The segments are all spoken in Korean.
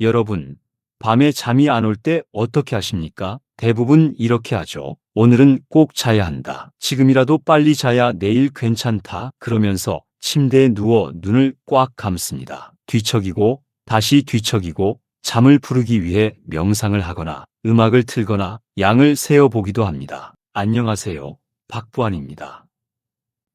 여러분, 밤에 잠이 안 올 때 어떻게 하십니까? 대부분 이렇게 하죠. 오늘은 꼭 자야 한다. 지금이라도 빨리 자야 내일 괜찮다. 그러면서 침대에 누워 눈을 꽉 감습니다. 뒤척이고 다시 뒤척이고 잠을 부르기 위해 명상을 하거나 음악을 틀거나 양을 세어 보기도 합니다. 안녕하세요. 박부환입니다.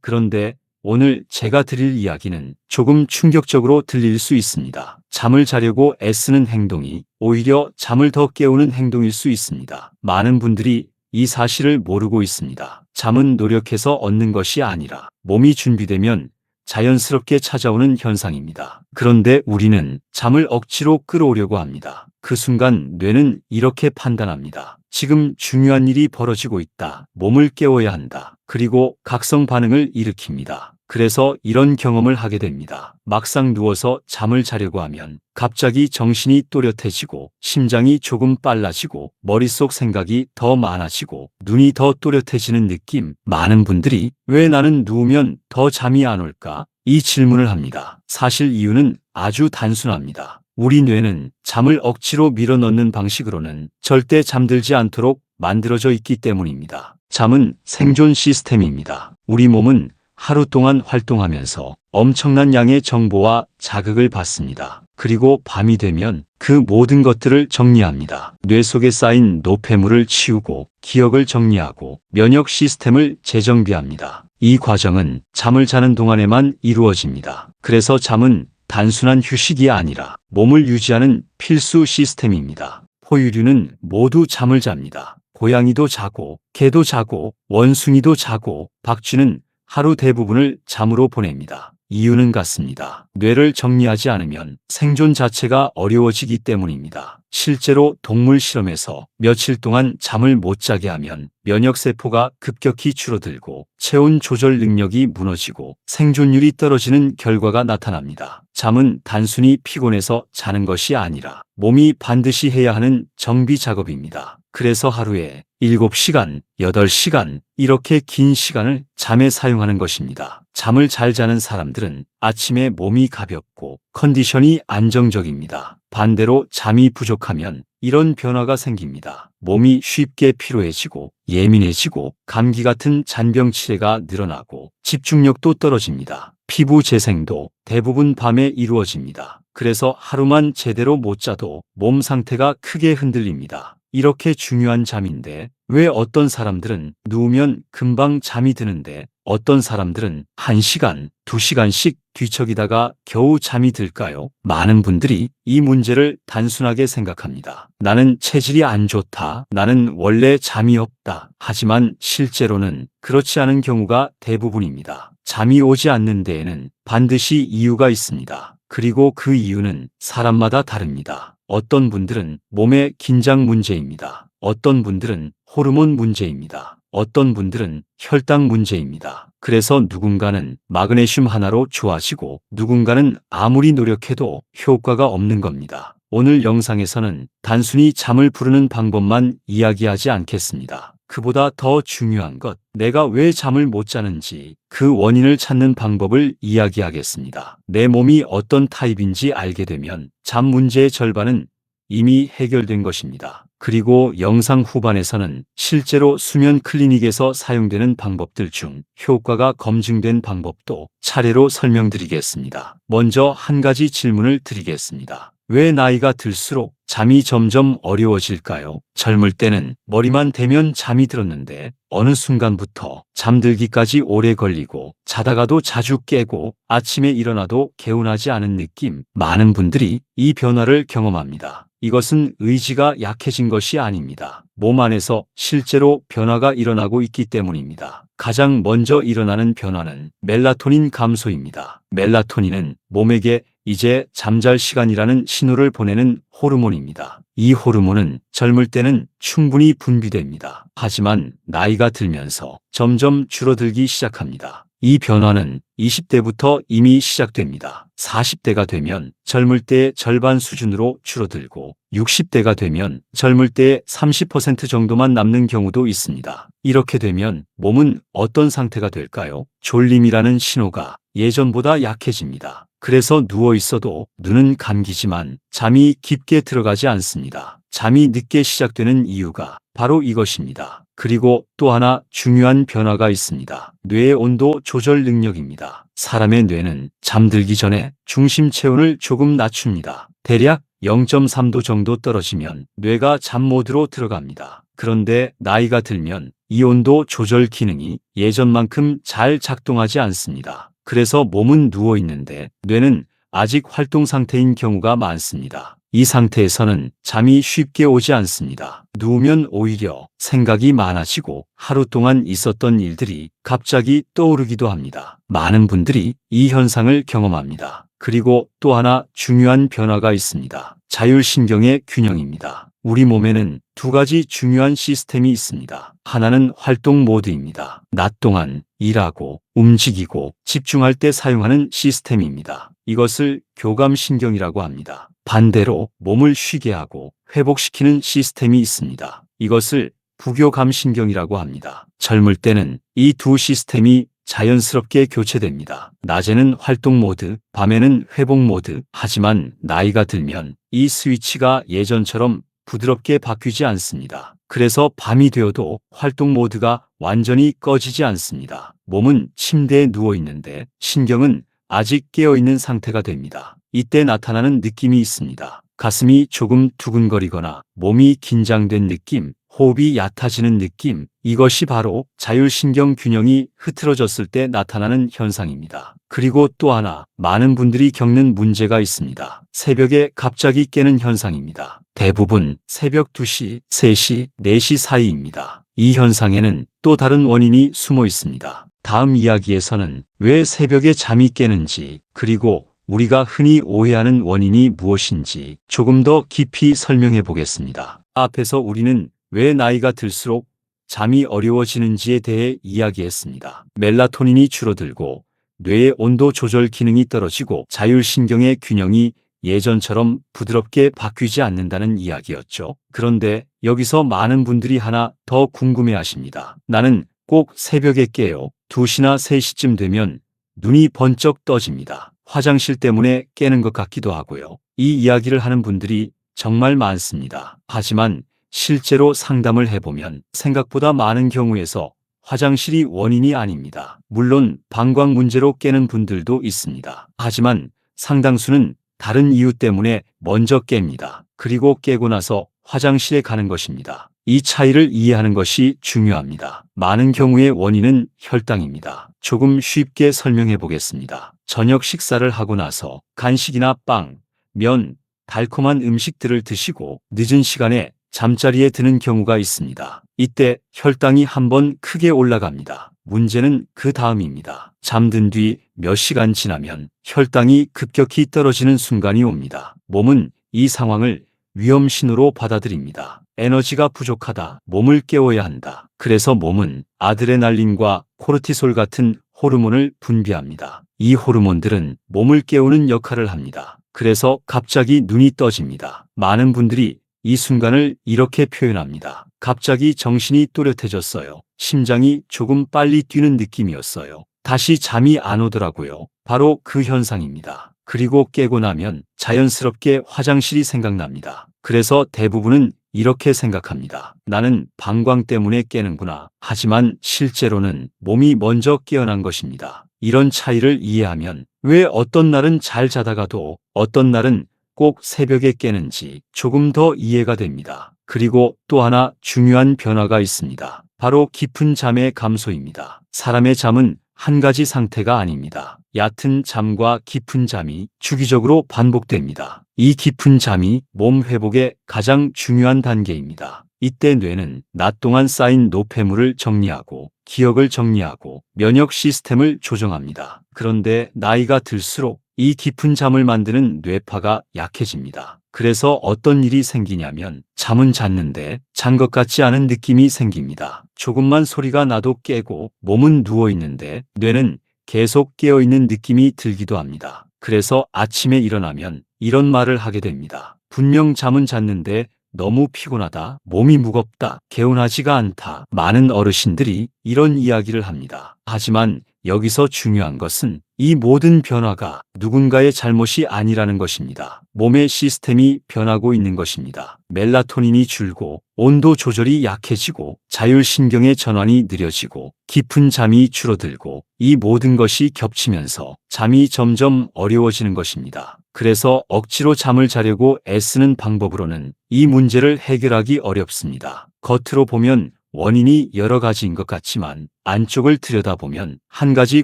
그런데 오늘 제가 드릴 이야기는 조금 충격적으로 들릴 수 있습니다. 잠을 자려고 애쓰는 행동이 오히려 잠을 더 깨우는 행동일 수 있습니다. 많은 분들이 이 사실을 모르고 있습니다. 잠은 노력해서 얻는 것이 아니라 몸이 준비되면 자연스럽게 찾아오는 현상입니다. 그런데 우리는 잠을 억지로 끌어오려고 합니다. 그 순간 뇌는 이렇게 판단합니다. 지금 중요한 일이 벌어지고 있다. 몸을 깨워야 한다. 그리고 각성 반응을 일으킵니다. 그래서 이런 경험을 하게 됩니다. 막상 누워서 잠을 자려고 하면 갑자기 정신이 또렷해지고 심장이 조금 빨라지고 머릿속 생각이 더 많아지고 눈이 더 또렷해지는 느낌. 많은 분들이 왜 나는 누우면 더 잠이 안 올까? 이 질문을 합니다. 사실 이유는 아주 단순합니다. 우리 뇌는 잠을 억지로 밀어넣는 방식으로는 절대 잠들지 않도록 만들어져 있기 때문입니다. 잠은 생존 시스템입니다. 우리 몸은 하루 동안 활동하면서 엄청난 양의 정보와 자극을 받습니다. 그리고 밤이 되면 그 모든 것들을 정리합니다. 뇌 속에 쌓인 노폐물을 치우고 기억을 정리하고 면역 시스템을 재정비합니다. 이 과정은 잠을 자는 동안에만 이루어집니다. 그래서 잠은 단순한 휴식이 아니라 몸을 유지하는 필수 시스템입니다. 포유류는 모두 잠을 잡니다. 고양이도 자고, 개도 자고, 원숭이도 자고, 박쥐는 하루 대부분을 잠으로 보냅니다. 이유는 같습니다. 뇌를 정리하지 않으면 생존 자체가 어려워지기 때문입니다. 실제로 동물 실험에서 며칠 동안 잠을 못 자게 하면 면역세포가 급격히 줄어들고 체온 조절 능력이 무너지고 생존율이 떨어지는 결과가 나타납니다. 잠은 단순히 피곤해서 자는 것이 아니라 몸이 반드시 해야 하는 정비 작업입니다. 그래서 하루에 7시간, 8시간 이렇게 긴 시간을 잠에 사용하는 것입니다. 잠을 잘 자는 사람들은 아침에 몸이 가볍고 컨디션이 안정적입니다. 반대로 잠이 부족하면 이런 변화가 생깁니다. 몸이 쉽게 피로해지고 예민해지고 감기 같은 잔병 치레가 늘어나고 집중력도 떨어집니다. 피부 재생도 대부분 밤에 이루어집니다. 그래서 하루만 제대로 못 자도 몸 상태가 크게 흔들립니다. 이렇게 중요한 잠인데 왜 어떤 사람들은 누우면 금방 잠이 드는데 어떤 사람들은 1시간, 2시간씩 뒤척이다가 겨우 잠이 들까요? 많은 분들이 이 문제를 단순하게 생각합니다. 나는 체질이 안 좋다. 나는 원래 잠이 없다. 하지만 실제로는 그렇지 않은 경우가 대부분입니다. 잠이 오지 않는 데에는 반드시 이유가 있습니다. 그리고 그 이유는 사람마다 다릅니다. 어떤 분들은 몸의 긴장 문제입니다. 어떤 분들은 호르몬 문제입니다. 어떤 분들은 혈당 문제입니다. 그래서 누군가는 마그네슘 하나로 좋아지고 누군가는 아무리 노력해도 효과가 없는 겁니다. 오늘 영상에서는 단순히 잠을 부르는 방법만 이야기하지 않겠습니다. 그보다 더 중요한 것, 내가 왜 잠을 못 자는지 그 원인을 찾는 방법을 이야기하겠습니다. 내 몸이 어떤 타입인지 알게 되면 잠 문제의 절반은 이미 해결된 것입니다. 그리고 영상 후반에서는 실제로 수면 클리닉에서 사용되는 방법들 중 효과가 검증된 방법도 차례로 설명드리겠습니다. 먼저 한 가지 질문을 드리겠습니다. 왜 나이가 들수록 잠이 점점 어려워질까요? 젊을 때는 머리만 대면 잠이 들었는데 어느 순간부터 잠들기까지 오래 걸리고 자다가도 자주 깨고 아침에 일어나도 개운하지 않은 느낌. 많은 분들이 이 변화를 경험합니다. 이것은 의지가 약해진 것이 아닙니다. 몸 안에서 실제로 변화가 일어나고 있기 때문입니다. 가장 먼저 일어나는 변화는 멜라토닌 감소입니다. 멜라토닌은 몸에게 이제 잠잘 시간이라는 신호를 보내는 호르몬입니다. 이 호르몬은 젊을 때는 충분히 분비됩니다. 하지만 나이가 들면서 점점 줄어들기 시작합니다. 이 변화는 20대부터 이미 시작됩니다. 40대가 되면 젊을 때의 절반 수준으로 줄어들고 60대가 되면 젊을 때의 30% 정도만 남는 경우도 있습니다. 이렇게 되면 몸은 어떤 상태가 될까요? 졸림이라는 신호가 예전보다 약해집니다. 그래서 누워 있어도 눈은 감기지만 잠이 깊게 들어가지 않습니다. 잠이 늦게 시작되는 이유가 바로 이것입니다. 그리고 또 하나 중요한 변화가 있습니다. 뇌의 온도 조절 능력입니다. 사람의 뇌는 잠들기 전에 중심 체온을 조금 낮춥니다. 대략 0.3도 정도 떨어지면 뇌가 잠 모드로 들어갑니다. 그런데 나이가 들면 이 온도 조절 기능이 예전만큼 잘 작동하지 않습니다. 그래서 몸은 누워 있는데 뇌는 아직 활동 상태인 경우가 많습니다. 이 상태에서는 잠이 쉽게 오지 않습니다. 누우면 오히려 생각이 많아지고 하루 동안 있었던 일들이 갑자기 떠오르기도 합니다. 많은 분들이 이 현상을 경험합니다. 그리고 또 하나 중요한 변화가 있습니다. 자율신경의 균형입니다. 우리 몸에는 두 가지 중요한 시스템이 있습니다. 하나는 활동 모드입니다. 낮 동안 일하고 움직이고 집중할 때 사용하는 시스템입니다. 이것을 교감신경이라고 합니다. 반대로 몸을 쉬게 하고 회복시키는 시스템이 있습니다. 이것을 부교감신경이라고 합니다. 젊을 때는 이 두 시스템이 자연스럽게 교체됩니다. 낮에는 활동 모드, 밤에는 회복 모드. 하지만 나이가 들면 이 스위치가 예전처럼 부드럽게 바뀌지 않습니다. 그래서 밤이 되어도 활동 모드가 완전히 꺼지지 않습니다. 몸은 침대에 누워 있는데 신경은 아직 깨어 있는 상태가 됩니다. 이때 나타나는 느낌이 있습니다. 가슴이 조금 두근거리거나 몸이 긴장된 느낌, 호흡이 얕아지는 느낌, 이것이 바로 자율신경 균형이 흐트러졌을 때 나타나는 현상입니다. 그리고 또 하나, 많은 분들이 겪는 문제가 있습니다. 새벽에 갑자기 깨는 현상입니다. 대부분 새벽 2시, 3시, 4시 사이입니다. 이 현상에는 또 다른 원인이 숨어 있습니다. 다음 이야기에서는 왜 새벽에 잠이 깨는지, 그리고 우리가 흔히 오해하는 원인이 무엇인지 조금 더 깊이 설명해 보겠습니다. 앞에서 우리는 왜 나이가 들수록 잠이 어려워지는지에 대해 이야기했습니다. 멜라토닌이 줄어들고 뇌의 온도 조절 기능이 떨어지고 자율신경의 균형이 예전처럼 부드럽게 바뀌지 않는다는 이야기였죠. 그런데 여기서 많은 분들이 하나 더 궁금해 하십니다. 나는 꼭 새벽에 깨요. 2시나 3시쯤 되면 눈이 번쩍 떠집니다. 화장실 때문에 깨는 것 같기도 하고요. 이 이야기를 하는 분들이 정말 많습니다. 하지만 실제로 상담을 해보면 생각보다 많은 경우에서 화장실이 원인이 아닙니다. 물론 방광 문제로 깨는 분들도 있습니다. 하지만 상당수는 다른 이유 때문에 먼저 깹니다. 그리고 깨고 나서 화장실에 가는 것입니다. 이 차이를 이해하는 것이 중요합니다. 많은 경우의 원인은 혈당입니다. 조금 쉽게 설명해 보겠습니다. 저녁 식사를 하고 나서 간식이나 빵, 면, 달콤한 음식들을 드시고 늦은 시간에 잠자리에 드는 경우가 있습니다. 이때 혈당이 한번 크게 올라갑니다. 문제는 그 다음입니다. 잠든 뒤 몇 시간 지나면 혈당이 급격히 떨어지는 순간이 옵니다. 몸은 이 상황을 위험 신호로 받아들입니다. 에너지가 부족하다. 몸을 깨워야 한다. 그래서 몸은 아드레날린과 코르티솔 같은 호르몬을 분비합니다. 이 호르몬들은 몸을 깨우는 역할을 합니다. 그래서 갑자기 눈이 떠집니다. 많은 분들이 이 순간을 이렇게 표현합니다. 갑자기 정신이 또렷해졌어요. 심장이 조금 빨리 뛰는 느낌이었어요. 다시 잠이 안 오더라고요. 바로 그 현상입니다. 그리고 깨고 나면 자연스럽게 화장실이 생각납니다. 그래서 대부분은 이렇게 생각합니다. 나는 방광 때문에 깨는구나. 하지만 실제로는 몸이 먼저 깨어난 것입니다. 이런 차이를 이해하면 왜 어떤 날은 잘 자다가도 어떤 날은 꼭 새벽에 깨는지 조금 더 이해가 됩니다. 그리고 또 하나 중요한 변화가 있습니다. 바로 깊은 잠의 감소입니다. 사람의 잠은 한 가지 상태가 아닙니다. 얕은 잠과 깊은 잠이 주기적으로 반복됩니다. 이 깊은 잠이 몸 회복의 가장 중요한 단계입니다. 이때 뇌는 낮 동안 쌓인 노폐물을 정리하고 기억을 정리하고 면역 시스템을 조정합니다. 그런데 나이가 들수록 이 깊은 잠을 만드는 뇌파가 약해집니다. 그래서 어떤 일이 생기냐면 잠은 잤는데 잔 것 같지 않은 느낌이 생깁니다. 조금만 소리가 나도 깨고 몸은 누워 있는데 뇌는 계속 깨어있는 느낌이 들기도 합니다. 그래서 아침에 일어나면 이런 말을 하게 됩니다. 분명 잠은 잤는데 너무 피곤하다, 몸이 무겁다, 개운하지가 않다. 많은 어르신들이 이런 이야기를 합니다. 하지만 여기서 중요한 것은 이 모든 변화가 누군가의 잘못이 아니라는 것입니다. 몸의 시스템이 변하고 있는 것입니다. 멜라토닌이 줄고 온도 조절이 약해지고 자율신경의 전환이 느려지고 깊은 잠이 줄어들고 이 모든 것이 겹치면서 잠이 점점 어려워지는 것입니다. 그래서 억지로 잠을 자려고 애쓰는 방법으로는 이 문제를 해결하기 어렵습니다. 겉으로 보면 원인이 여러 가지인 것 같지만 안쪽을 들여다보면 한 가지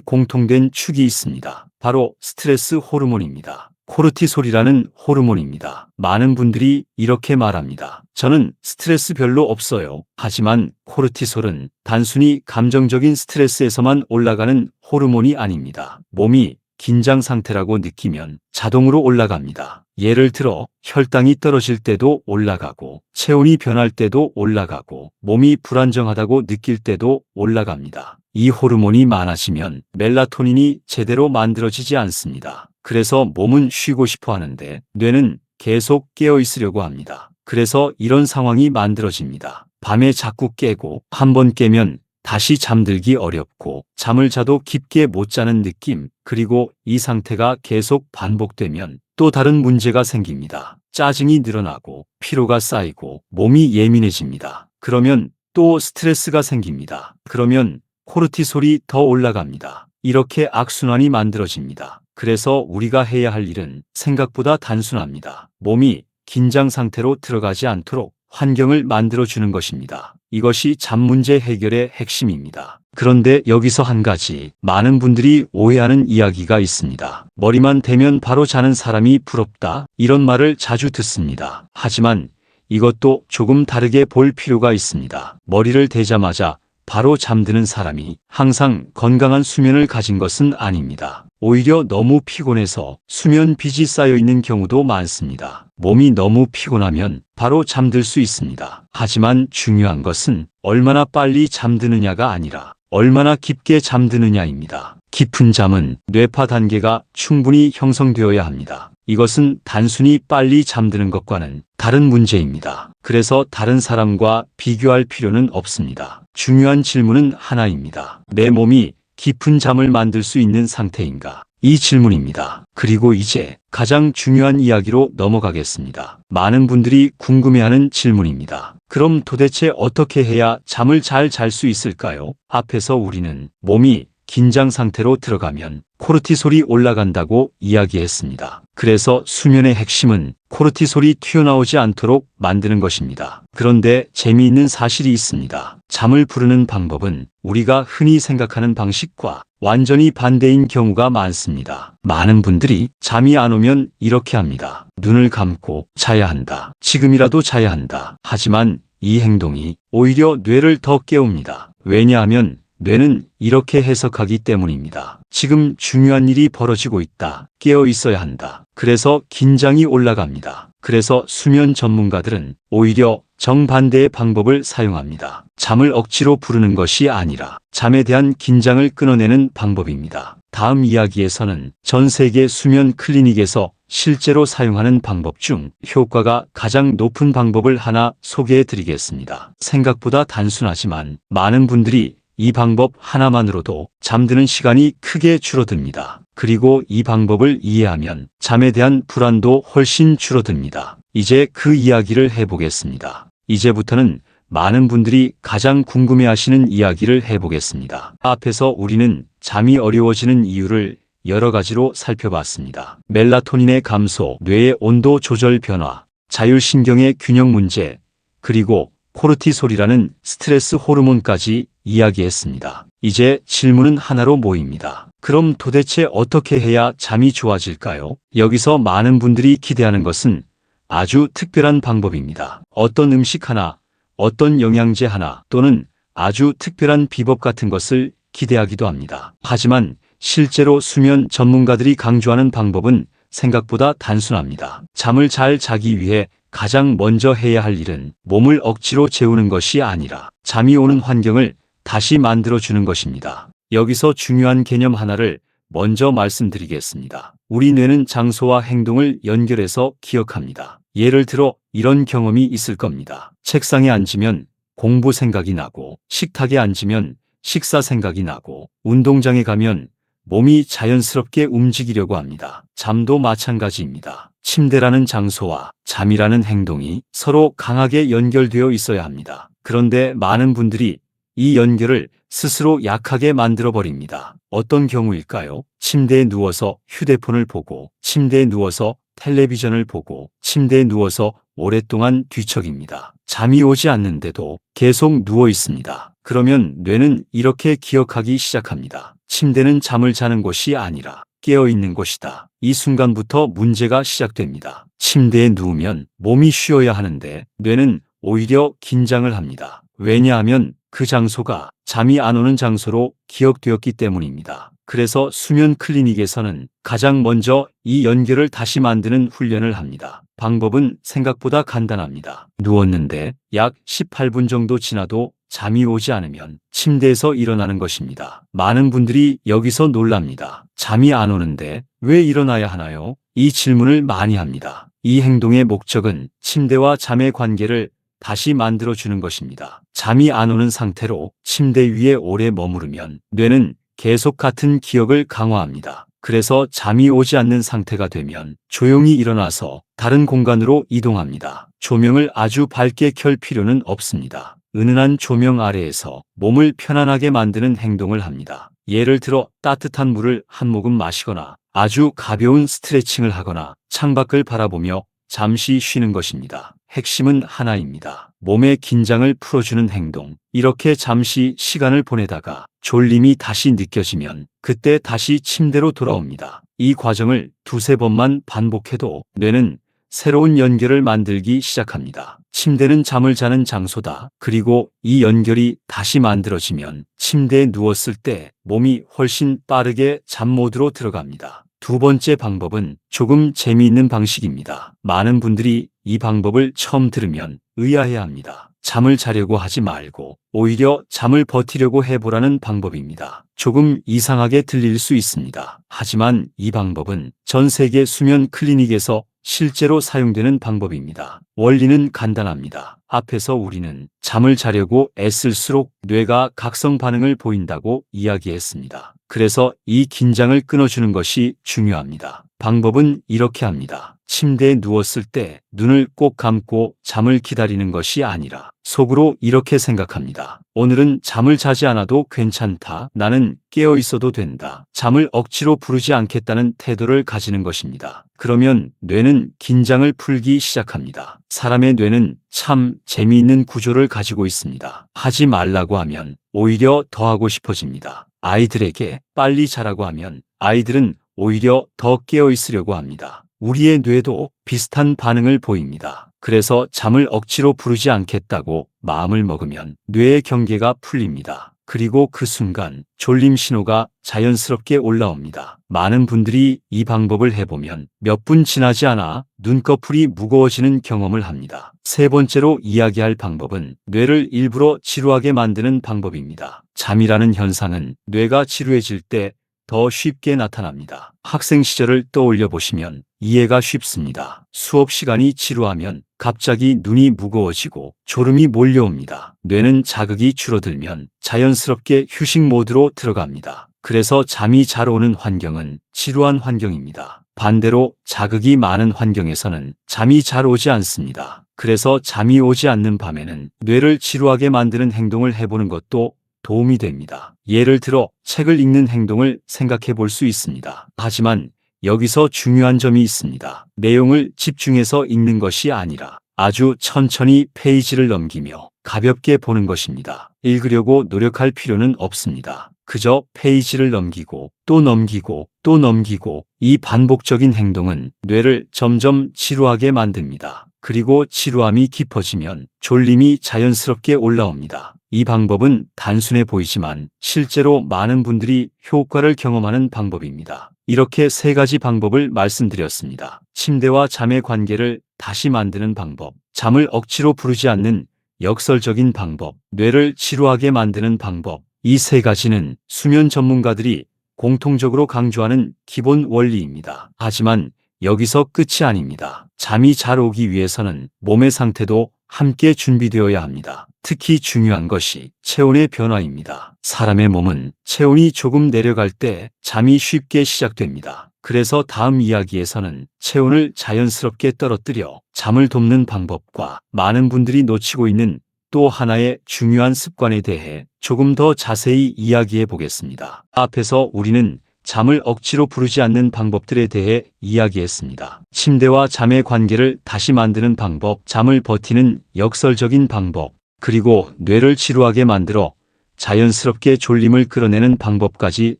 공통된 축이 있습니다. 바로 스트레스 호르몬입니다. 코르티솔이라는 호르몬입니다. 많은 분들이 이렇게 말합니다. 저는 스트레스 별로 없어요. 하지만 코르티솔은 단순히 감정적인 스트레스에서만 올라가는 호르몬이 아닙니다. 몸이 긴장 상태라고 느끼면 자동으로 올라갑니다. 예를 들어 혈당이 떨어질 때도 올라가고 체온이 변할 때도 올라가고 몸이 불안정하다고 느낄 때도 올라갑니다. 이 호르몬이 많아지면 멜라토닌이 제대로 만들어지지 않습니다. 그래서 몸은 쉬고 싶어 하는데 뇌는 계속 깨어 있으려고 합니다. 그래서 이런 상황이 만들어집니다. 밤에 자꾸 깨고 한번 깨면 다시 잠들기 어렵고 잠을 자도 깊게 못 자는 느낌, 그리고 이 상태가 계속 반복되면 또 다른 문제가 생깁니다. 짜증이 늘어나고 피로가 쌓이고 몸이 예민해집니다. 그러면 또 스트레스가 생깁니다. 그러면 코르티솔이 더 올라갑니다. 이렇게 악순환이 만들어집니다. 그래서 우리가 해야 할 일은 생각보다 단순합니다. 몸이 긴장 상태로 들어가지 않도록 환경을 만들어주는 것입니다. 이것이 잠 문제 해결의 핵심입니다. 그런데 여기서 한 가지 많은 분들이 오해하는 이야기가 있습니다. 머리만 대면 바로 자는 사람이 부럽다, 이런 말을 자주 듣습니다. 하지만 이것도 조금 다르게 볼 필요가 있습니다. 머리를 대자마자 바로 잠드는 사람이 항상 건강한 수면을 가진 것은 아닙니다. 오히려 너무 피곤해서 수면 빚이 쌓여 있는 경우도 많습니다. 몸이 너무 피곤하면 바로 잠들 수 있습니다. 하지만 중요한 것은 얼마나 빨리 잠드느냐가 아니라 얼마나 깊게 잠드느냐입니다. 깊은 잠은 뇌파 단계가 충분히 형성되어야 합니다. 이것은 단순히 빨리 잠드는 것과는 다른 문제입니다. 그래서 다른 사람과 비교할 필요는 없습니다. 중요한 질문은 하나입니다. 내 몸이 깊은 잠을 만들 수 있는 상태인가? 이 질문입니다. 그리고 이제 가장 중요한 이야기로 넘어가겠습니다. 많은 분들이 궁금해하는 질문입니다. 그럼 도대체 어떻게 해야 잠을 잘 잘 수 있을까요? 앞에서 우리는 몸이 긴장 상태로 들어가면 코르티솔이 올라간다고 이야기했습니다. 그래서 수면의 핵심은 코르티솔이 튀어나오지 않도록 만드는 것입니다. 그런데 재미있는 사실이 있습니다. 잠을 부르는 방법은 우리가 흔히 생각하는 방식과 완전히 반대인 경우가 많습니다. 많은 분들이 잠이 안 오면 이렇게 합니다. 눈을 감고 자야 한다. 지금이라도 자야 한다. 하지만 이 행동이 오히려 뇌를 더 깨웁니다. 왜냐하면 뇌는 이렇게 해석하기 때문입니다. 지금 중요한 일이 벌어지고 있다. 깨어 있어야 한다. 그래서 긴장이 올라갑니다. 그래서 수면 전문가들은 오히려 정반대의 방법을 사용합니다. 잠을 억지로 부르는 것이 아니라 잠에 대한 긴장을 끊어내는 방법입니다. 다음 이야기에서는 전 세계 수면 클리닉에서 실제로 사용하는 방법 중 효과가 가장 높은 방법을 하나 소개해 드리겠습니다. 생각보다 단순하지만 많은 분들이 이 방법 하나만으로도 잠드는 시간이 크게 줄어듭니다. 그리고 이 방법을 이해하면 잠에 대한 불안도 훨씬 줄어듭니다. 이제 그 이야기를 해보겠습니다. 이제부터는 많은 분들이 가장 궁금해하시는 이야기를 해보겠습니다. 앞에서 우리는 잠이 어려워지는 이유를 여러 가지로 살펴봤습니다. 멜라토닌의 감소, 뇌의 온도 조절 변화, 자율신경의 균형 문제, 그리고 코르티솔이라는 스트레스 호르몬까지 이야기했습니다. 이제 질문은 하나로 모입니다. 그럼 도대체 어떻게 해야 잠이 좋아질까요? 여기서 많은 분들이 기대하는 것은 아주 특별한 방법입니다. 어떤 음식 하나, 어떤 영양제 하나, 또는 아주 특별한 비법 같은 것을 기대하기도 합니다. 하지만 실제로 수면 전문가들이 강조하는 방법은 생각보다 단순합니다. 잠을 잘 자기 위해 가장 먼저 해야 할 일은 몸을 억지로 재우는 것이 아니라 잠이 오는 환경을 다시 만들어주는 것입니다. 여기서 중요한 개념 하나를 먼저 말씀드리겠습니다. 우리 뇌는 장소와 행동을 연결해서 기억합니다. 예를 들어 이런 경험이 있을 겁니다. 책상에 앉으면 공부 생각이 나고, 식탁에 앉으면 식사 생각이 나고, 운동장에 가면 몸이 자연스럽게 움직이려고 합니다. 잠도 마찬가지입니다. 침대라는 장소와 잠이라는 행동이 서로 강하게 연결되어 있어야 합니다. 그런데 많은 분들이 이 연결을 스스로 약하게 만들어 버립니다. 어떤 경우일까요? 침대에 누워서 휴대폰을 보고, 침대에 누워서 텔레비전을 보고, 침대에 누워서 오랫동안 뒤척입니다. 잠이 오지 않는데도 계속 누워 있습니다. 그러면 뇌는 이렇게 기억하기 시작합니다. 침대는 잠을 자는 곳이 아니라 깨어 있는 곳이다. 이 순간부터 문제가 시작됩니다. 침대에 누우면 몸이 쉬어야 하는데 뇌는 오히려 긴장을 합니다. 왜냐하면 그 장소가 잠이 안 오는 장소로 기억되었기 때문입니다. 그래서 수면 클리닉에서는 가장 먼저 이 연결을 다시 만드는 훈련을 합니다. 방법은 생각보다 간단합니다. 누웠는데 약 18분 정도 지나도 잠이 오지 않으면 침대에서 일어나는 것입니다. 많은 분들이 여기서 놀랍니다. 잠이 안 오는데 왜 일어나야 하나요? 이 질문을 많이 합니다. 이 행동의 목적은 침대와 잠의 관계를 다시 만들어주는 것입니다. 잠이 안 오는 상태로 침대 위에 오래 머무르면 뇌는 계속 같은 기억을 강화합니다. 그래서 잠이 오지 않는 상태가 되면 조용히 일어나서 다른 공간으로 이동합니다. 조명을 아주 밝게 켤 필요는 없습니다. 은은한 조명 아래에서 몸을 편안하게 만드는 행동을 합니다. 예를 들어 따뜻한 물을 한 모금 마시거나 아주 가벼운 스트레칭을 하거나 창밖을 바라보며 잠시 쉬는 것입니다. 핵심은 하나입니다. 몸의 긴장을 풀어주는 행동. 이렇게 잠시 시간을 보내다가 졸림이 다시 느껴지면 그때 다시 침대로 돌아옵니다. 이 과정을 두세 번만 반복해도 뇌는 새로운 연결을 만들기 시작합니다. 침대는 잠을 자는 장소다. 그리고 이 연결이 다시 만들어지면 침대에 누웠을 때 몸이 훨씬 빠르게 잠 모드로 들어갑니다. 두 번째 방법은 조금 재미있는 방식입니다. 많은 분들이 이 방법을 처음 들으면 의아해합니다. 잠을 자려고 하지 말고 오히려 잠을 버티려고 해보라는 방법입니다. 조금 이상하게 들릴 수 있습니다. 하지만 이 방법은 전 세계 수면 클리닉에서 실제로 사용되는 방법입니다. 원리는 간단합니다. 앞에서 우리는 잠을 자려고 애쓸수록 뇌가 각성 반응을 보인다고 이야기했습니다. 그래서 이 긴장을 끊어주는 것이 중요합니다. 방법은 이렇게 합니다. 침대에 누웠을 때 눈을 꼭 감고 잠을 기다리는 것이 아니라 속으로 이렇게 생각합니다. 오늘은 잠을 자지 않아도 괜찮다. 나는 깨어 있어도 된다. 잠을 억지로 부르지 않겠다는 태도를 가지는 것입니다. 그러면 뇌는 긴장을 풀기 시작합니다. 사람의 뇌는 참 재미있는 구조를 가지고 있습니다. 하지 말라고 하면 오히려 더 하고 싶어집니다. 아이들에게 빨리 자라고 하면 아이들은 오히려 더 깨어 있으려고 합니다. 우리의 뇌도 비슷한 반응을 보입니다. 그래서 잠을 억지로 부르지 않겠다고 마음을 먹으면 뇌의 경계가 풀립니다. 그리고 그 순간 졸림 신호가 자연스럽게 올라옵니다. 많은 분들이 이 방법을 해보면 몇 분 지나지 않아 눈꺼풀이 무거워지는 경험을 합니다. 세 번째로 이야기할 방법은 뇌를 일부러 지루하게 만드는 방법입니다. 잠이라는 현상은 뇌가 지루해질 때 더 쉽게 나타납니다. 학생 시절을 떠올려 보시면 이해가 쉽습니다. 수업 시간이 지루하면 갑자기 눈이 무거워지고 졸음이 몰려옵니다. 뇌는 자극이 줄어들면 자연스럽게 휴식 모드로 들어갑니다. 그래서 잠이 잘 오는 환경은 지루한 환경입니다. 반대로 자극이 많은 환경에서는 잠이 잘 오지 않습니다. 그래서 잠이 오지 않는 밤에는 뇌를 지루하게 만드는 행동을 해보는 것도 도움이 됩니다. 예를 들어 책을 읽는 행동을 생각해 볼 수 있습니다. 하지만 여기서 중요한 점이 있습니다. 내용을 집중해서 읽는 것이 아니라 아주 천천히 페이지를 넘기며 가볍게 보는 것입니다. 읽으려고 노력할 필요는 없습니다. 그저 페이지를 넘기고 또 넘기고 또 넘기고 이 반복적인 행동은 뇌를 점점 지루하게 만듭니다. 그리고 지루함이 깊어지면 졸림이 자연스럽게 올라옵니다. 이 방법은 단순해 보이지만 실제로 많은 분들이 효과를 경험하는 방법입니다. 이렇게 세 가지 방법을 말씀드렸습니다. 침대와 잠의 관계를 다시 만드는 방법, 잠을 억지로 부르지 않는 역설적인 방법, 뇌를 지루하게 만드는 방법, 이 세 가지는 수면 전문가들이 공통적으로 강조하는 기본 원리입니다. 하지만 여기서 끝이 아닙니다. 잠이 잘 오기 위해서는 몸의 상태도 함께 준비되어야 합니다. 특히 중요한 것이 체온의 변화입니다. 사람의 몸은 체온이 조금 내려갈 때 잠이 쉽게 시작됩니다. 그래서 다음 이야기에서는 체온을 자연스럽게 떨어뜨려 잠을 돕는 방법과 많은 분들이 놓치고 있는 또 하나의 중요한 습관에 대해 조금 더 자세히 이야기해 보겠습니다. 앞에서 우리는 잠을 억지로 부르지 않는 방법들에 대해 이야기했습니다. 침대와 잠의 관계를 다시 만드는 방법, 잠을 버티는 역설적인 방법, 그리고 뇌를 지루하게 만들어 자연스럽게 졸림을 끌어내는 방법까지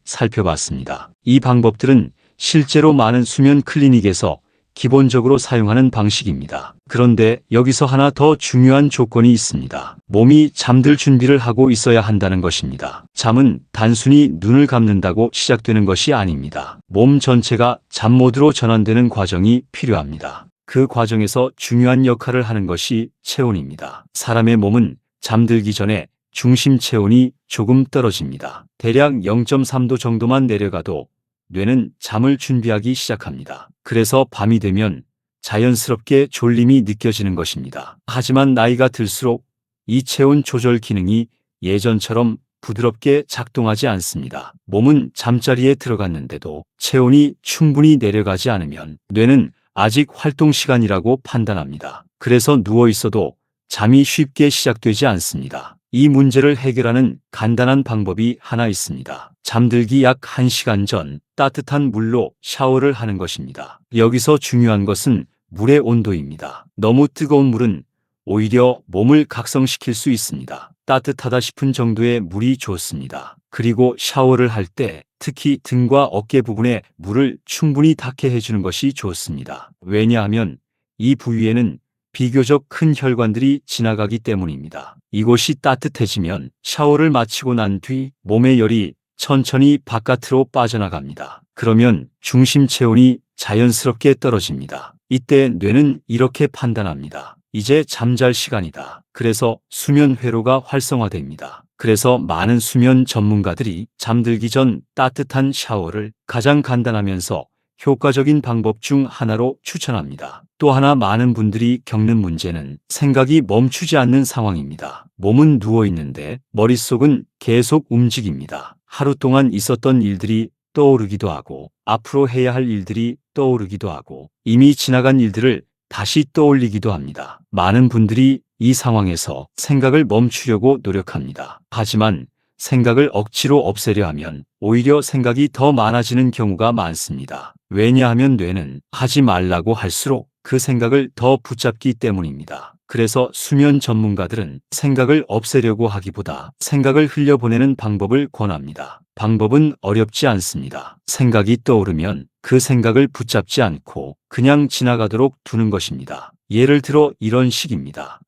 살펴봤습니다. 이 방법들은 실제로 많은 수면 클리닉에서 기본적으로 사용하는 방식입니다. 그런데 여기서 하나 더 중요한 조건이 있습니다. 몸이 잠들 준비를 하고 있어야 한다는 것입니다. 잠은 단순히 눈을 감는다고 시작되는 것이 아닙니다. 몸 전체가 잠 모드로 전환되는 과정이 필요합니다. 그 과정에서 중요한 역할을 하는 것이 체온입니다. 사람의 몸은 잠들기 전에 중심 체온이 조금 떨어집니다. 대략 0.3도 정도만 내려가도 뇌는 잠을 준비하기 시작합니다. 그래서 밤이 되면 자연스럽게 졸림이 느껴지는 것입니다. 하지만 나이가 들수록 이 체온 조절 기능이 예전처럼 부드럽게 작동하지 않습니다. 몸은 잠자리에 들어갔는데도 체온이 충분히 내려가지 않으면 뇌는 아직 활동 시간이라고 판단합니다. 그래서 누워 있어도 잠이 쉽게 시작되지 않습니다. 이 문제를 해결하는 간단한 방법이 하나 있습니다. 잠들기 약 1시간 전 따뜻한 물로 샤워를 하는 것입니다. 여기서 중요한 것은 물의 온도입니다. 너무 뜨거운 물은 오히려 몸을 각성시킬 수 있습니다. 따뜻하다 싶은 정도의 물이 좋습니다. 그리고 샤워를 할 때 특히 등과 어깨 부분에 물을 충분히 닿게 해주는 것이 좋습니다. 왜냐하면 이 부위에는 비교적 큰 혈관들이 지나가기 때문입니다. 이곳이 따뜻해지면 샤워를 마치고 난 뒤 몸의 열이 천천히 바깥으로 빠져나갑니다. 그러면 중심 체온이 자연스럽게 떨어집니다. 이때 뇌는 이렇게 판단합니다. 이제 잠잘 시간이다. 그래서 수면 회로가 활성화됩니다. 그래서 많은 수면 전문가들이 잠들기 전 따뜻한 샤워를 가장 간단하면서 효과적인 방법 중 하나로 추천합니다. 또 하나 많은 분들이 겪는 문제는 생각이 멈추지 않는 상황입니다. 몸은 누워 있는데 머릿속은 계속 움직입니다. 하루 동안 있었던 일들이 떠오르기도 하고 앞으로 해야 할 일들이 떠오르기도 하고 이미 지나간 일들을 다시 떠올리기도 합니다. 많은 분들이 이 상황에서 생각을 멈추려고 노력합니다. 하지만 생각을 억지로 없애려 하면 오히려 생각이 더 많아지는 경우가 많습니다. 왜냐하면 뇌는 하지 말라고 할수록 그 생각을 더 붙잡기 때문입니다. 그래서 수면 전문가들은 생각을 없애려고 하기보다 생각을 흘려보내는 방법을 권합니다. 방법은 어렵지 않습니다. 생각이 떠오르면 그 생각을 붙잡지 않고 그냥 지나가도록 두는 것입니다. 예를 들어 이런 식입니다.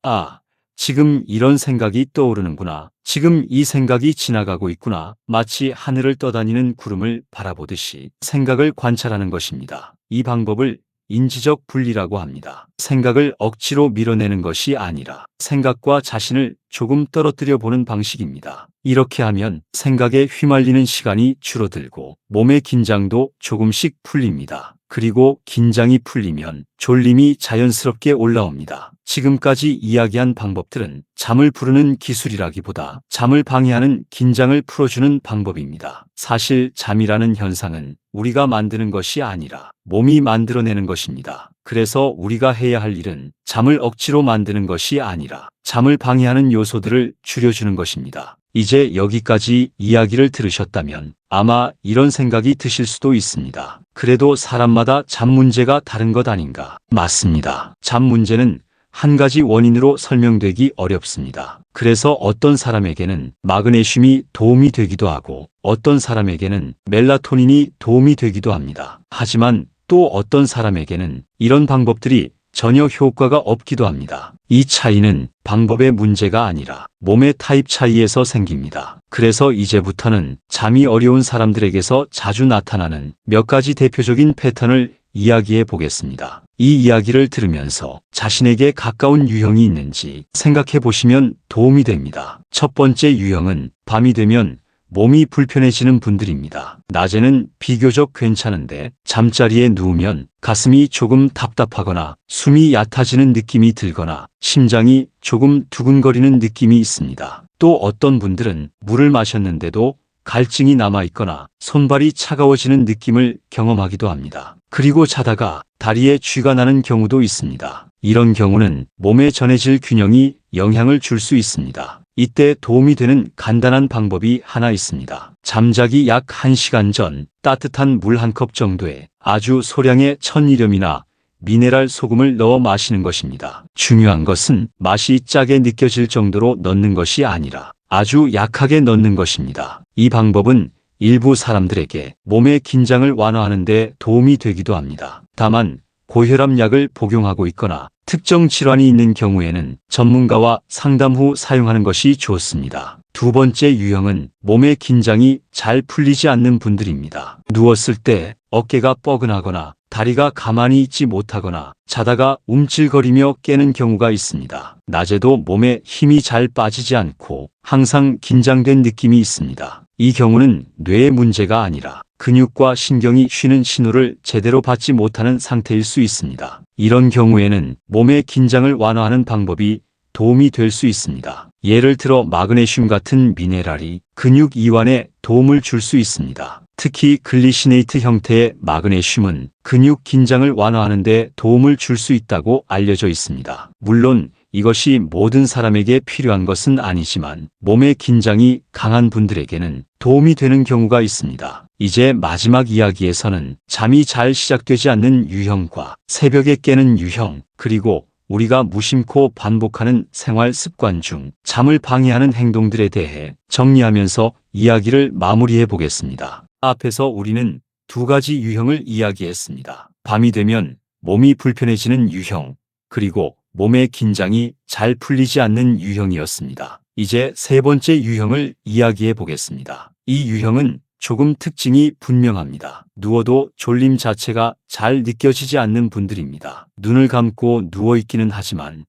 지금 이런 생각이 떠오르는구나. 지금 이 생각이 지나가고 있구나. 마치 하늘을 떠다니는 구름을 바라보듯이 생각을 관찰하는 것입니다. 이 방법을 인지적 분리라고 합니다. 생각을 억지로 밀어내는 것이 아니라 생각과 자신을 조금 떨어뜨려 보는 방식입니다. 이렇게 하면 생각에 휘말리는 시간이 줄어들고 몸의 긴장도 조금씩 풀립니다. 그리고 긴장이 풀리면 졸림이 자연스럽게 올라옵니다. 지금까지 이야기한 방법들은 잠을 부르는 기술이라기보다 잠을 방해하는 긴장을 풀어주는 방법입니다. 사실 잠이라는 현상은 우리가 만드는 것이 아니라 몸이 만들어내는 것입니다. 그래서 우리가 해야 할 일은 잠을 억지로 만드는 것이 아니라 잠을 방해하는 요소들을 줄여주는 것입니다. 이제 여기까지 이야기를 들으셨다면 아마 이런 생각이 드실 수도 있습니다. 그래도 사람마다 잠 문제가 다른 것 아닌가? 맞습니다. 잠 문제는 한 가지 원인으로 설명되기 어렵습니다. 그래서 어떤 사람에게는 마그네슘이 도움이 되기도 하고 어떤 사람에게는 멜라토닌이 도움이 되기도 합니다. 하지만 또 어떤 사람에게는 이런 방법들이 전혀 효과가 없기도 합니다. 이 차이는 방법의 문제가 아니라 몸의 타입 차이에서 생깁니다. 그래서 이제부터는 잠이 어려운 사람들에게서 자주 나타나는 몇 가지 대표적인 패턴을 이야기해 보겠습니다. 이 이야기를 들으면서 자신에게 가까운 유형이 있는지 생각해 보시면 도움이 됩니다. 첫 번째 유형은 밤이 되면 몸이 불편해지는 분들입니다. 낮에는 비교적 괜찮은데 잠자리에 누우면 가슴이 조금 답답하거나 숨이 얕아지는 느낌이 들거나 심장이 조금 두근거리는 느낌이 있습니다. 또 어떤 분들은 물을 마셨는데도 갈증이 남아있거나 손발이 차가워지는 느낌을 경험하기도 합니다. 그리고 자다가 다리에 쥐가 나는 경우도 있습니다. 이런 경우는 몸에 전해질 균형이 영향을 줄 수 있습니다. 이때 도움이 되는 간단한 방법이 하나 있습니다. 잠자기 약 1시간 전 따뜻한 물 한 컵 정도에 아주 소량의 천일염이나 미네랄 소금을 넣어 마시는 것입니다. 중요한 것은 맛이 짜게 느껴질 정도로 넣는 것이 아니라 아주 약하게 넣는 것입니다. 이 방법은 일부 사람들에게 몸의 긴장을 완화하는 데 도움이 되기도 합니다. 다만 고혈압 약을 복용하고 있거나 특정 질환이 있는 경우에는 전문가와 상담 후 사용하는 것이 좋습니다. 두 번째 유형은 몸의 긴장이 잘 풀리지 않는 분들입니다. 누웠을 때 어깨가 뻐근하거나 다리가 가만히 있지 못하거나 자다가 움찔거리며 깨는 경우가 있습니다. 낮에도 몸에 힘이 잘 빠지지 않고 항상 긴장된 느낌이 있습니다. 이 경우는 뇌의 문제가 아니라 근육과 신경이 쉬는 신호를 제대로 받지 못하는 상태일 수 있습니다. 이런 경우에는 몸의 긴장을 완화하는 방법이 도움이 될 수 있습니다. 예를 들어 마그네슘 같은 미네랄이 근육 이완에 도움을 줄 수 있습니다. 특히 글리시네이트 형태의 마그네슘은 근육 긴장을 완화하는 데 도움을 줄 수 있다고 알려져 있습니다. 물론 이것이 모든 사람에게 필요한 것은 아니지만 몸의 긴장이 강한 분들에게는 도움이 되는 경우가 있습니다. 이제 마지막 이야기에서는 잠이 잘 시작되지 않는 유형과 새벽에 깨는 유형, 그리고 우리가 무심코 반복하는 생활 습관 중 잠을 방해하는 행동들에 대해 정리하면서 이야기를 마무리해 보겠습니다. 앞에서 우리는 두 가지 유형을 이야기했습니다. 밤이 되면 몸이 불편해지는 유형, 그리고 몸의 긴장이 잘 풀리지 않는 유형이었습니다. 이제 세 번째 유형을 이야기해 보겠습니다. 이 유형은 조금 특징이 분명합니다. 누워도 졸림 자체가 잘 느껴지지 않는 분들입니다. 눈을 감고 누워있기는 하지만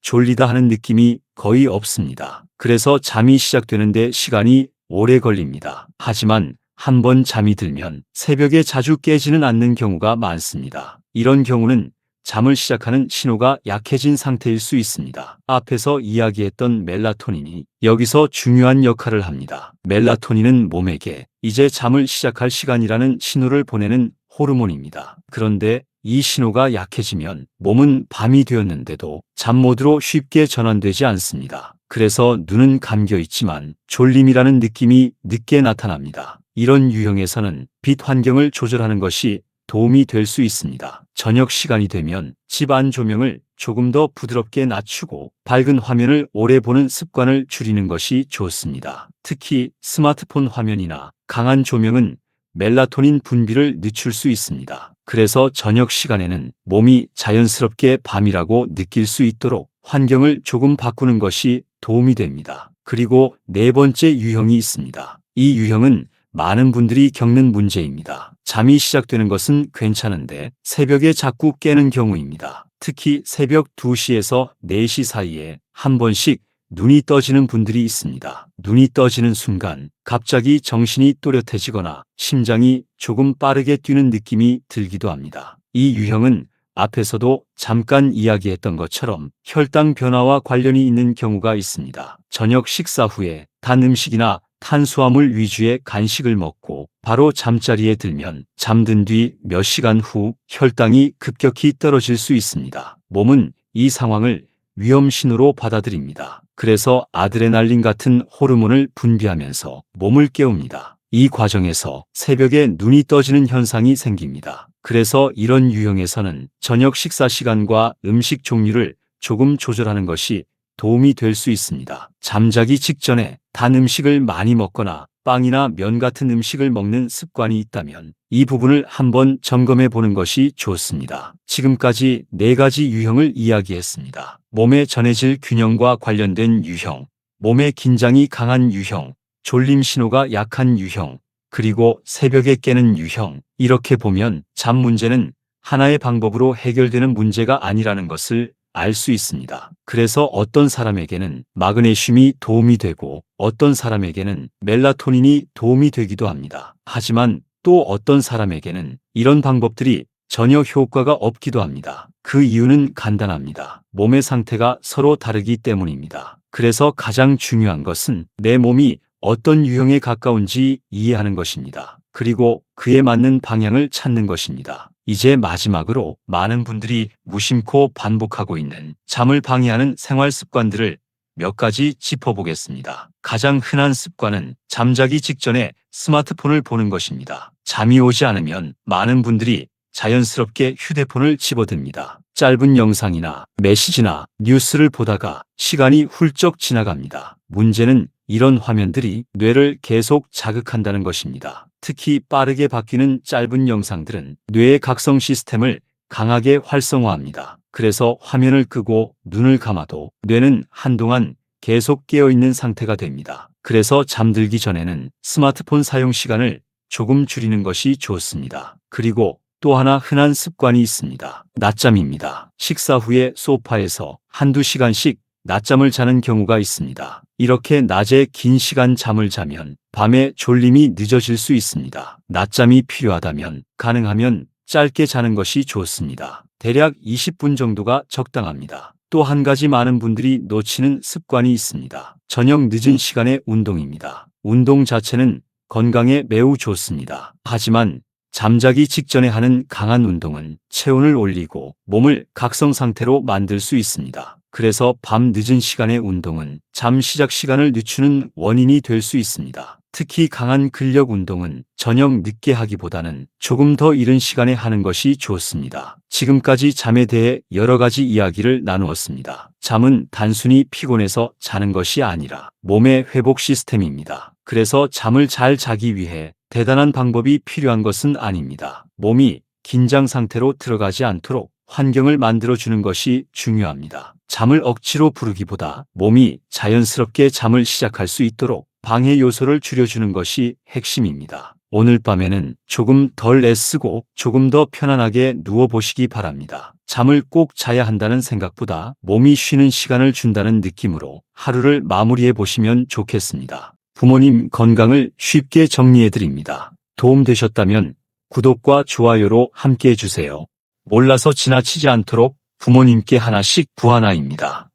졸리다 하는 느낌이 거의 없습니다. 그래서 잠이 시작되는데 시간이 오래 걸립니다. 하지만 한번 잠이 들면 새벽에 자주 깨지는 않는 경우가 많습니다. 이런 경우는 잠을 시작하는 신호가 약해진 상태일 수 있습니다. 앞에서 이야기했던 멜라토닌이 여기서 중요한 역할을 합니다. 멜라토닌은 몸에게 이제 잠을 시작할 시간이라는 신호를 보내는 호르몬입니다. 그런데 이 신호가 약해지면 몸은 밤이 되었는데도 잠 모드로 쉽게 전환되지 않습니다. 그래서 눈은 감겨 있지만 졸림이라는 느낌이 늦게 나타납니다. 이런 유형에서는 빛 환경을 조절하는 것이 도움이 될 수 있습니다. 저녁 시간이 되면 집 안 조명을 조금 더 부드럽게 낮추고 밝은 화면을 오래 보는 습관을 줄이는 것이 좋습니다. 특히 스마트폰 화면이나 강한 조명은 멜라토닌 분비를 늦출 수 있습니다. 그래서 저녁 시간에는 몸이 자연스럽게 밤이라고 느낄 수 있도록 환경을 조금 바꾸는 것이 도움이 됩니다. 그리고 네 번째 유형이 있습니다. 이 유형은 많은 분들이 겪는 문제입니다. 잠이 시작되는 것은 괜찮은데 새벽에 자꾸 깨는 경우입니다. 특히 새벽 2시에서 4시 사이에 한 번씩 눈이 떠지는 분들이 있습니다. 눈이 떠지는 순간 갑자기 정신이 또렷해지거나 심장이 조금 빠르게 뛰는 느낌이 들기도 합니다. 이 유형은 앞에서도 잠깐 이야기했던 것처럼 혈당 변화와 관련이 있는 경우가 있습니다. 저녁 식사 후에 단 음식이나 탄수화물 위주의 간식을 먹고 바로 잠자리에 들면 잠든 뒤 몇 시간 후 혈당이 급격히 떨어질 수 있습니다. 몸은 이 상황을 위험 신호로 받아들입니다. 그래서 아드레날린 같은 호르몬을 분비하면서 몸을 깨웁니다. 이 과정에서 새벽에 눈이 떠지는 현상이 생깁니다. 그래서 이런 유형에서는 저녁 식사 시간과 음식 종류를 조금 조절하는 것이 도움이 될 수 있습니다. 잠자기 직전에 단 음식을 많이 먹거나 빵이나 면 같은 음식을 먹는 습관이 있다면 이 부분을 한번 점검해 보는 것이 좋습니다. 지금까지 네 가지 유형을 이야기했습니다. 몸에 전해질 균형과 관련된 유형, 몸의 긴장이 강한 유형, 졸림 신호가 약한 유형, 그리고 새벽에 깨는 유형. 이렇게 보면 잠 문제는 하나의 방법으로 해결되는 문제가 아니라는 것을 알 수 있습니다. 그래서 어떤 사람에게는 마그네슘이 도움이 되고 어떤 사람에게는 멜라토닌이 도움이 되기도 합니다. 하지만 또 어떤 사람에게는 이런 방법들이 전혀 효과가 없기도 합니다. 그 이유는 간단합니다. 몸의 상태가 서로 다르기 때문입니다. 그래서 가장 중요한 것은 내 몸이 어떤 유형에 가까운지 이해하는 것입니다. 그리고 그에 맞는 방향을 찾는 것입니다. 이제 마지막으로 많은 분들이 무심코 반복하고 있는 잠을 방해하는 생활 습관들을 몇 가지 짚어보겠습니다. 가장 흔한 습관은 잠자기 직전에 스마트폰을 보는 것입니다. 잠이 오지 않으면 많은 분들이 자연스럽게 휴대폰을 집어듭니다. 짧은 영상이나 메시지나 뉴스를 보다가 시간이 훌쩍 지나갑니다. 문제는 이런 화면들이 뇌를 계속 자극한다는 것입니다. 특히 빠르게 바뀌는 짧은 영상들은 뇌의 각성 시스템을 강하게 활성화합니다. 그래서 화면을 끄고 눈을 감아도 뇌는 한동안 계속 깨어있는 상태가 됩니다. 그래서 잠들기 전에는 스마트폰 사용 시간을 조금 줄이는 것이 좋습니다. 그리고 또 하나 흔한 습관이 있습니다. 낮잠입니다. 식사 후에 소파에서 한두 시간씩 낮잠을 자는 경우가 있습니다. 이렇게 낮에 긴 시간 잠을 자면 밤에 졸림이 늦어질 수 있습니다. 낮잠이 필요하다면 가능하면 짧게 자는 것이 좋습니다. 대략 20분 정도가 적당합니다. 또 한 가지 많은 분들이 놓치는 습관이 있습니다. 저녁 늦은 시간의 운동입니다. 운동 자체는 건강에 매우 좋습니다. 하지만 잠자기 직전에 하는 강한 운동은 체온을 올리고 몸을 각성 상태로 만들 수 있습니다. 그래서 밤 늦은 시간의 운동은 잠 시작 시간을 늦추는 원인이 될 수 있습니다. 특히 강한 근력 운동은 저녁 늦게 하기보다는 조금 더 이른 시간에 하는 것이 좋습니다. 지금까지 잠에 대해 여러 가지 이야기를 나누었습니다. 잠은 단순히 피곤해서 자는 것이 아니라 몸의 회복 시스템입니다. 그래서 잠을 잘 자기 위해 대단한 방법이 필요한 것은 아닙니다. 몸이 긴장 상태로 들어가지 않도록 환경을 만들어주는 것이 중요합니다. 잠을 억지로 부르기보다 몸이 자연스럽게 잠을 시작할 수 있도록 방해 요소를 줄여주는 것이 핵심입니다. 오늘 밤에는 조금 덜 애쓰고 조금 더 편안하게 누워보시기 바랍니다. 잠을 꼭 자야 한다는 생각보다 몸이 쉬는 시간을 준다는 느낌으로 하루를 마무리해 보시면 좋겠습니다. 부모님 건강을 쉽게 정리해드립니다. 도움되셨다면 구독과 좋아요로 함께 해주세요. 몰라서 지나치지 않도록 부모님께 하나씩 부하나입니다.